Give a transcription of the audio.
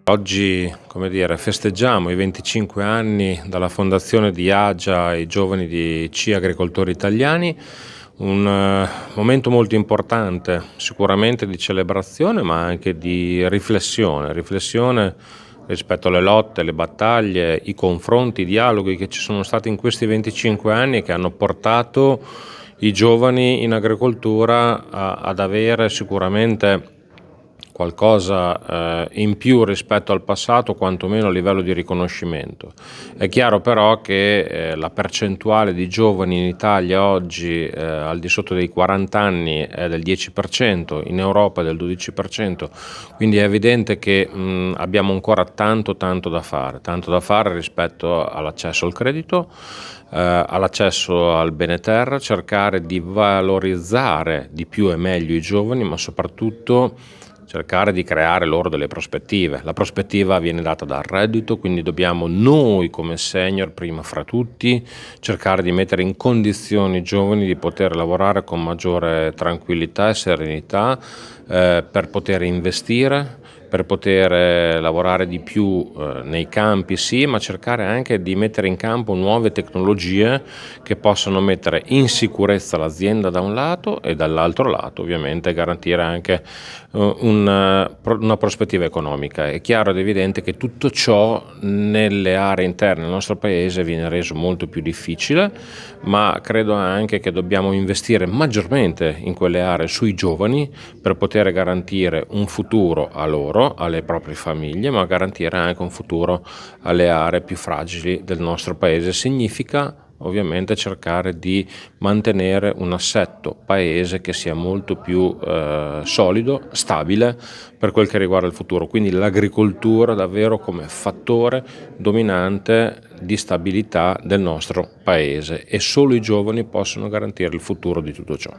Oggi, come dire, festeggiamo i 25 anni dalla fondazione di AGIA ai giovani di C Agricoltori Italiani, un momento molto importante, sicuramente di celebrazione, ma anche di riflessione rispetto alle lotte, le battaglie, i confronti, i dialoghi che ci sono stati in questi 25 anni e che hanno portato i giovani in agricoltura ad avere sicuramente qualcosa in più rispetto al passato, quantomeno a livello di riconoscimento. È chiaro però che la percentuale di giovani in Italia oggi al di sotto dei 40 anni è del 10%, in Europa è del 12%, quindi è evidente che abbiamo ancora tanto da fare rispetto all'accesso al credito, all'accesso al bene terra, cercare di valorizzare di più e meglio i giovani, ma soprattutto cercare di creare loro delle prospettive. La prospettiva viene data dal reddito, quindi dobbiamo noi come senior, prima fra tutti, cercare di mettere in condizioni i giovani di poter lavorare con maggiore tranquillità e serenità per poter investire, per poter lavorare di più nei campi, sì, ma cercare anche di mettere in campo nuove tecnologie che possano mettere in sicurezza l'azienda da un lato e dall'altro lato ovviamente garantire anche una prospettiva economica. È chiaro ed evidente che tutto ciò nelle aree interne del nostro paese viene reso molto più difficile, ma credo anche che dobbiamo investire maggiormente in quelle aree sui giovani per poter garantire un futuro a loro, alle proprie famiglie, ma garantire anche un futuro alle aree più fragili del nostro paese. Significa ovviamente cercare di mantenere un assetto paese che sia molto più solido, stabile per quel che riguarda il futuro, quindi l'agricoltura davvero come fattore dominante di stabilità del nostro paese, e solo i giovani possono garantire il futuro di tutto ciò.